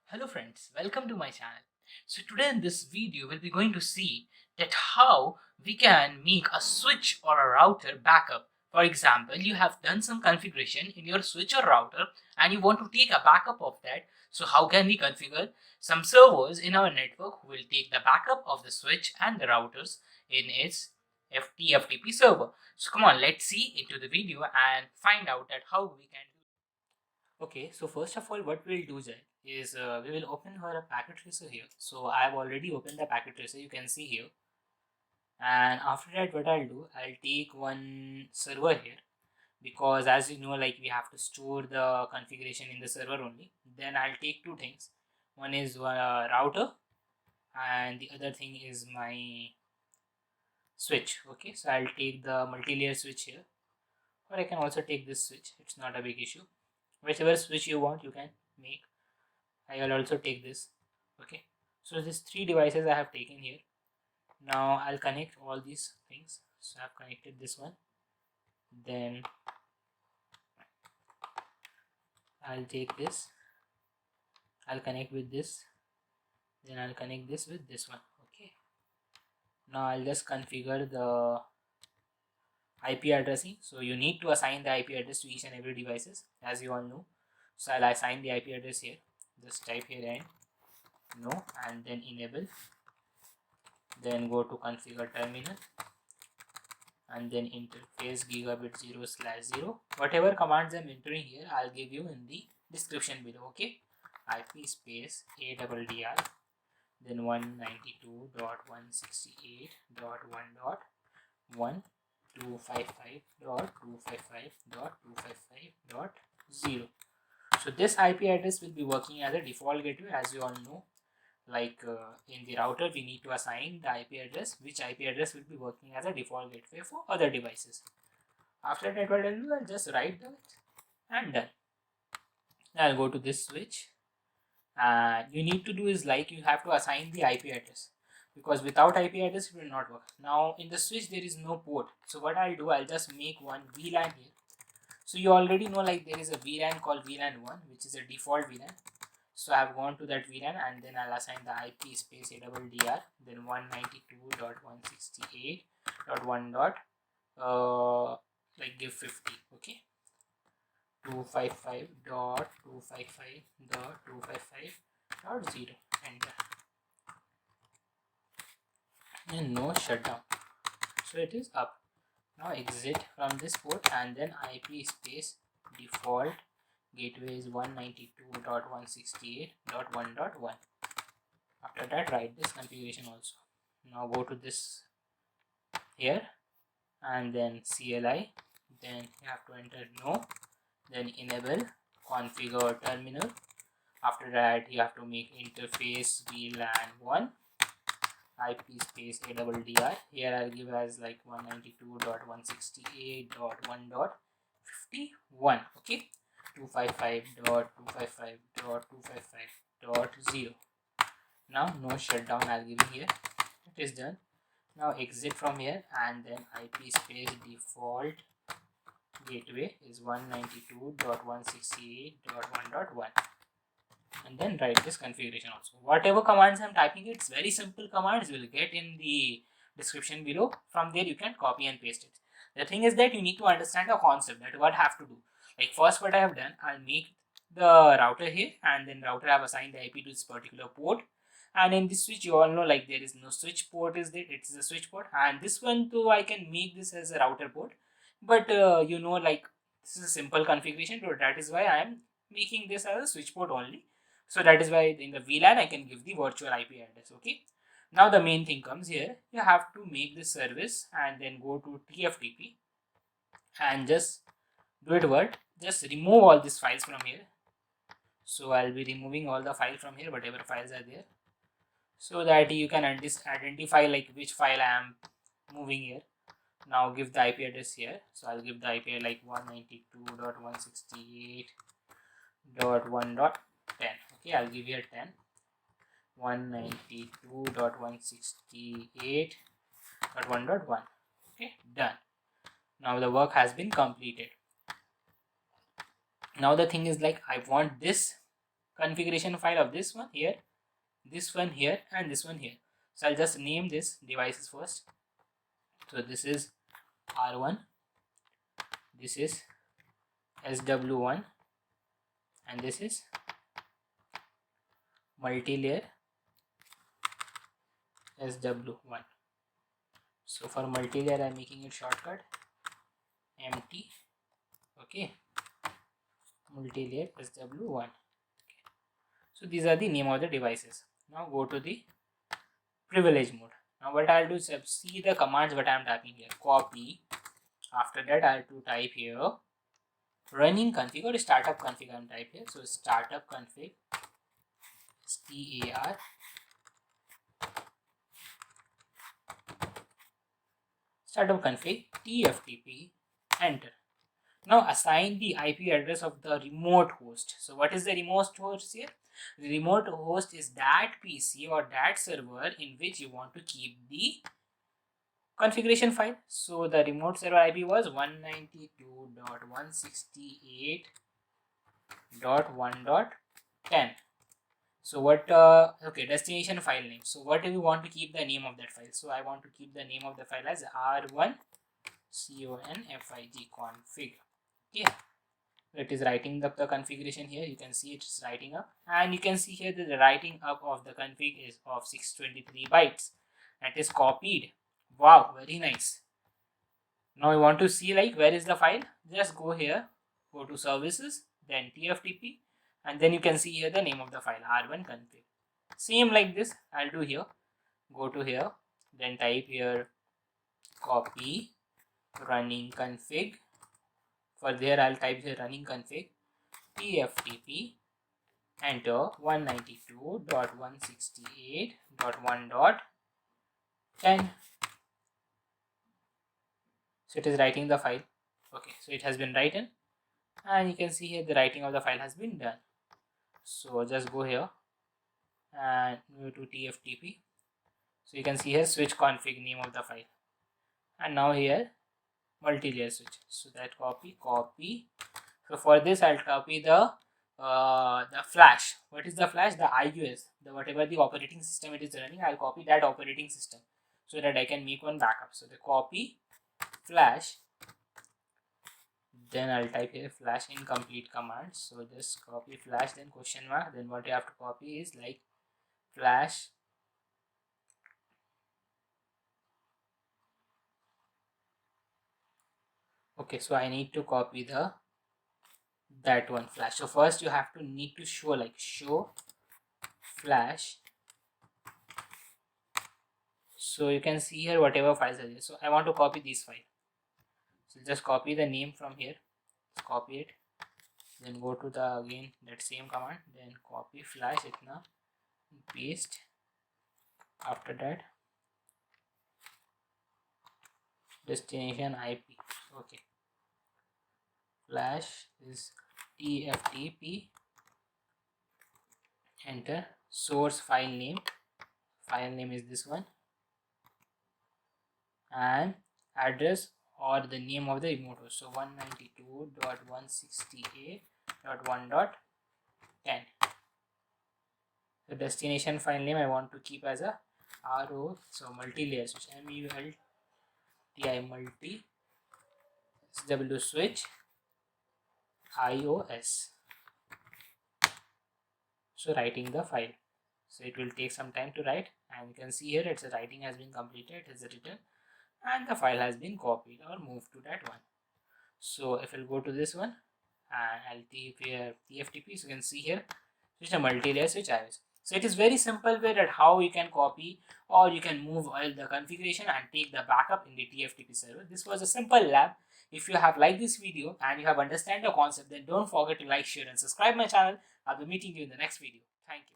Hello friends, welcome to my channel. So today in this video we'll be going to see that how we can make a switch or a router backup. For example, you have done some configuration in your switch or router and you want to take a backup of that. So how can we configure some servers in our network who will take the backup of the switch and the routers in its tftp server. So come on, let's see into the video and find out that how we can do. Okay, so first of all, what we'll do Jay, is we will open her a packet tracer here. So I've already opened the packet tracer, you can see here. And after that, what I'll do, I'll take one server here because as you know, like we have to store the configuration in the server only. Then I'll take two things. One is router, and the other thing is my switch. Okay, so I'll take the multi-layer switch here, or I can also take this switch. It's not a big issue. Whichever switch you want, you can make. I will also take this. Okay, so these three devices I have taken here. Now I'll connect all these things. So I've connected this one, then I'll take this, I'll connect with this, then I'll connect this with this one. Okay, now I'll just configure the IP addressing. So you need to assign the IP address to each and every devices, as you all know. So I'll assign the IP address here. Just type here and no, and then enable, then go to configure terminal, and then interface gigabit 0/0. Whatever commands I'm entering here, I'll give you in the description below. Okay, IP space ADDR, then 192.168.1.1.255.255.255.0. So this IP address will be working as a default gateway, as you all know. Like in the router, we need to assign the IP address, which IP address will be working as a default gateway for other devices. After that, what I'll do, I'll just write that and done. I'll go to this switch. You need to do is like you have to assign the IP address, because without IP address it will not work. Now in the switch there is no port, so what I'll do, I'll just make one VLAN here. So you already know, like there is a VLAN called VLAN 1, which is a default VLAN. So I've gone to that VLAN and then I'll assign the IP space ADDR, then 192.168.1. Like give 50. Okay, 255.255.255.0, enter, and no shutdown. So it is up. Now exit from this port and then IP space default gateway is 192.168.1.1. After that, write this configuration also. Now go to this here and then CLI, then you have to enter no, then enable configure terminal. After that, you have to make interface VLAN 1 IP space ADDR. Here I'll give as like 192.168.1.51. Okay, 255.255.255.0. Now no shutdown I'll give you here. It is done. Now exit from here and then IP space default gateway is 192.168.1.1, and then write this configuration also. Whatever commands I'm typing, it's very simple commands, you will get in the description below. From there you can copy and paste it. The thing is that you need to understand the concept, that what I have to do. Like first, what I have done, I'll make the router here, and then router I have assigned the IP to this particular port. And in this switch, you all know, like there is no switch port is there, it's a switch port, and this one too I can make this as a router port. But you know, like this is a simple configuration, so that is why I am making this as a switch port only. So that is why in the VLAN I can give the virtual IP address. Okay, now the main thing comes here. You have to make this service and then go to tftp and just do it what, just remove all these files from here. So I'll be removing all the file from here, whatever files are there, so that you can identify like which file I am moving here. Now give the IP address here. So I'll give the IP like 192.168.1.10. Okay, I'll give here 10. 192.168.1.1. Okay, done. Now the work has been completed. Now the thing is like I want this configuration file of this one here, and this one here. So I'll just name this devices first. So this is R1, this is SW1, and this is multi-layer SW1. So for multi-layer I'm making it shortcut MT. Okay, multi-layer SW1. Okay. So these are the name of the devices. Now go to the privilege mode. Now what I'll do is see the commands what I'm typing here. Copy. After that I'll to type here running config or startup config. I'm type here. So startup config STAR startup config tftp, enter. Now assign the IP address of the remote host. So what is the remote host here? The remote host is that PC or that server in which you want to keep the configuration file. So the remote server IP was 192.168.1.10. So what okay, destination file name. So what do we want to keep the name of that file? So I want to keep the name of the file as R1 config config. Okay, it is writing up the configuration here. You can see it's writing up, and you can see here that the writing up of the config is of 623 bytes. That is copied. Wow, very nice. Now we want to see like where is the file. Just go here, go to services, then tftp, and then you can see here the name of the file R1 config. Same like this I'll do here. Go to here, then type here copy running config. For there I'll type here running config tftp, enter 192.168.1.10. So it is writing the file. Okay, so it has been written, and you can see here the writing of the file has been done. So just go here and go to tftp. So you can see here switch config, name of the file, and now here multi-layer switch. So that copy. So for this I'll copy the flash. What is the flash? The IOS, the whatever the operating system it is running, I'll copy that operating system so that I can make one backup. So the copy flash, then I'll type here flash incomplete command. So just copy flash, then question mark, then what you have to copy is like flash okay. So I need to copy that one flash. So first you have to need to show like show flash. So you can see here whatever files are there. So I want to copy this file. So just copy the name from here, copy it, then go to the again that same command, then copy flash itna, paste. After that destination IP. Okay, flash is tftp, enter. Source file name is this one, and address or the name of the remote host. So 192.168.1.10. The destination file name I want to keep as a RO, so multi-layer switch, MULTI multi SW switch IOS. So writing the file. So it will take some time to write, and you can see here it's writing has been completed, it is written, and the file has been copied or moved to that one. So if I'll go to this one and I'll type here tftp, so you can see here switch a multi-layer switch IOS. So it is very simple way that how you can copy or you can move all the configuration and take the backup in the tftp server. This was a simple lab. If you have liked this video and you have understand the concept, then don't forget to like, share and subscribe my channel. I'll be meeting you in the next video. Thank you.